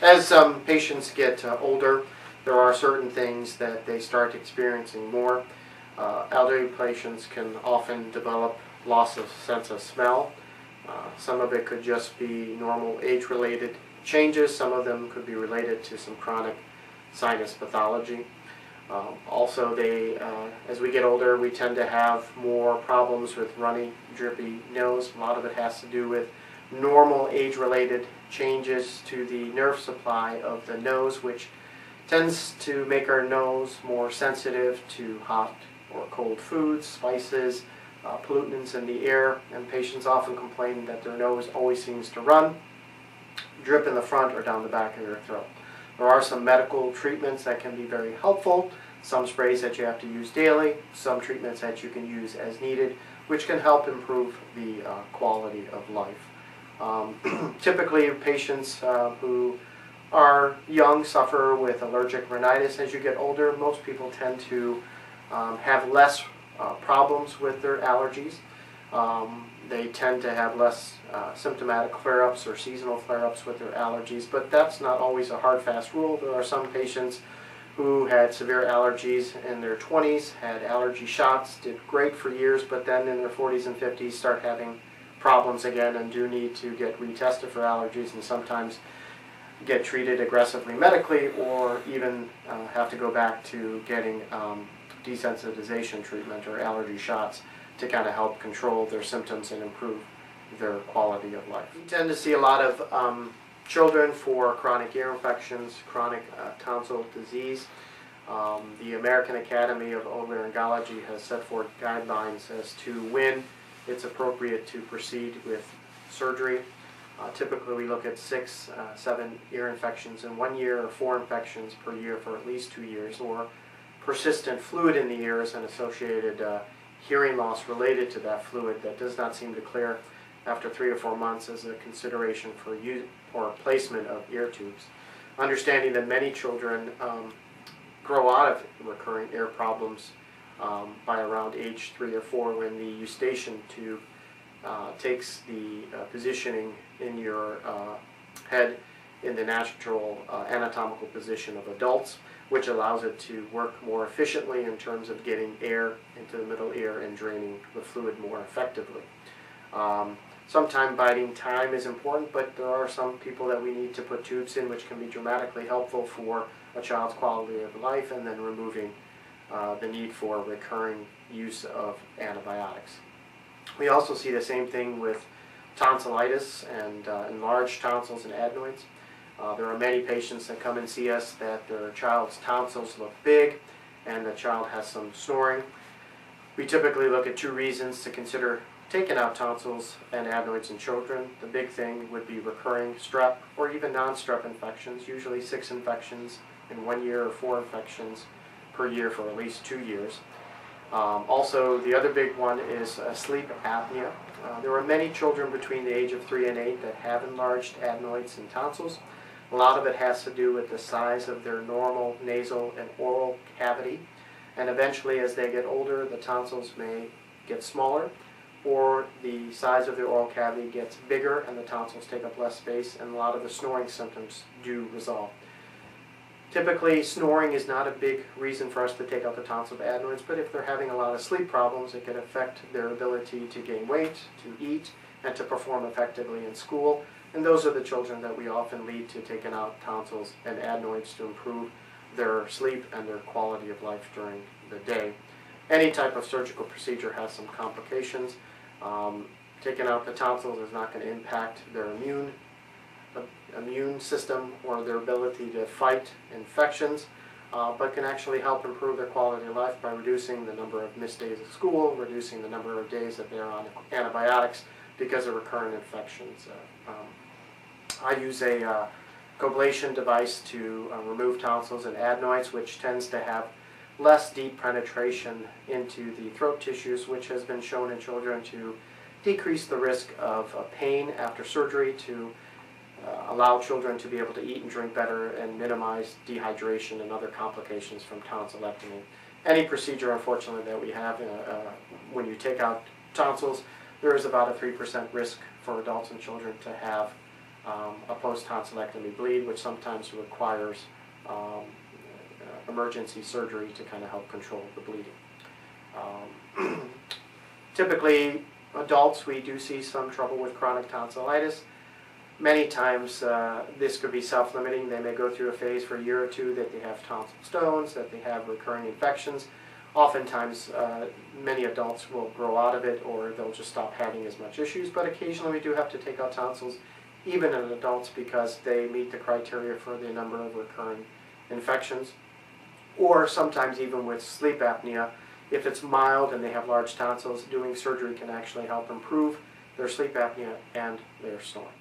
As patients get older, there are certain things that they start experiencing more. Elderly patients can often develop loss of sense of smell. Some of it could just be normal age-related changes. Some of them could be related to some chronic sinus pathology. Also, as we get older, we tend to have more problems with runny, drippy nose. A lot of it has to do with normal age-related changes to the nerve supply of the nose, which tends to make our nose more sensitive to hot or cold foods, spices, pollutants in the air, and patients often complain that their nose always seems to run, drip in the front or down the back of their throat. There are some medical treatments that can be very helpful, some sprays that you have to use daily, some treatments that you can use as needed, which can help improve the quality of life. Typically, patients who are young suffer with allergic rhinitis. As you get older, most people tend to have less problems with their allergies. They tend to have less symptomatic flare-ups or seasonal flare-ups with their allergies, but that's not always a hard, fast rule. There are some patients who had severe allergies in their 20s, had allergy shots, did great for years, but then in their 40s and 50s start having problems again and do need to get retested for allergies and sometimes get treated aggressively medically, or even have to go back to getting desensitization treatment or allergy shots to kind of help control their symptoms and improve their quality of life. We tend to see a lot of children for chronic ear infections, chronic tonsil disease. The American Academy of Otolaryngology has set forth guidelines as to when it's appropriate to proceed with surgery. Typically we look at 6, 7 ear infections in 1 year, or 4 infections per year for at least 2 years, or persistent fluid in the ears and associated hearing loss related to that fluid that does not seem to clear after 3 or 4 months as a consideration for use or placement of ear tubes. Understanding that many children grow out of recurring ear problems by around age 3 or 4, when the eustachian tube takes the positioning in your head in the natural anatomical position of adults, which allows it to work more efficiently in terms of getting air into the middle ear and draining the fluid more effectively. Sometime biding time is important, but there are some people that we need to put tubes in, which can be dramatically helpful for a child's quality of life, and then removing the need for recurring use of antibiotics. We also see the same thing with tonsillitis and enlarged tonsils and adenoids. There are many patients that come and see us that their child's tonsils look big and the child has some snoring. We typically look at 2 reasons to consider taking out tonsils and adenoids in children. The big thing would be recurring strep or even non-strep infections, usually 6 infections in 1 year or 4 infections per year for at least 2 years. Also, the other big one is sleep apnea. There are many children between the age of 3 and 8 that have enlarged adenoids and tonsils. A lot of it has to do with the size of their normal nasal and oral cavity, and eventually as they get older the tonsils may get smaller, or the size of the oral cavity gets bigger and the tonsils take up less space, and a lot of the snoring symptoms do resolve. Typically, snoring is not a big reason for us to take out the tonsil adenoids, but if they're having a lot of sleep problems, it can affect their ability to gain weight, to eat, and to perform effectively in school. And those are the children that we often lead to taking out tonsils and adenoids to improve their sleep and their quality of life during the day. Any type of surgical procedure has some complications. Taking out the tonsils is not going to impact their immune system or their ability to fight infections, but can actually help improve their quality of life by reducing the number of missed days at school, reducing the number of days that they're on antibiotics because of recurrent infections. I use a coblation device to remove tonsils and adenoids, which tends to have less deep penetration into the throat tissues, which has been shown in children to decrease the risk of pain after surgery, to allow children to be able to eat and drink better, and minimize dehydration and other complications from tonsillectomy. Any procedure, unfortunately, that we have, when you take out tonsils, there is about a 3% risk for adults and children to have a post-tonsillectomy bleed, which sometimes requires emergency surgery to kind of help control the bleeding. Typically, adults, we do see some trouble with chronic tonsillitis. Many times this could be self-limiting. They may go through a phase for a year or two that they have tonsil stones, that they have recurring infections. Oftentimes, many adults will grow out of it, or they'll just stop having as much issues, but occasionally we do have to take out tonsils, even in adults, because they meet the criteria for the number of recurring infections. Or sometimes even with sleep apnea, if it's mild and they have large tonsils, doing surgery can actually help improve their sleep apnea and their snoring.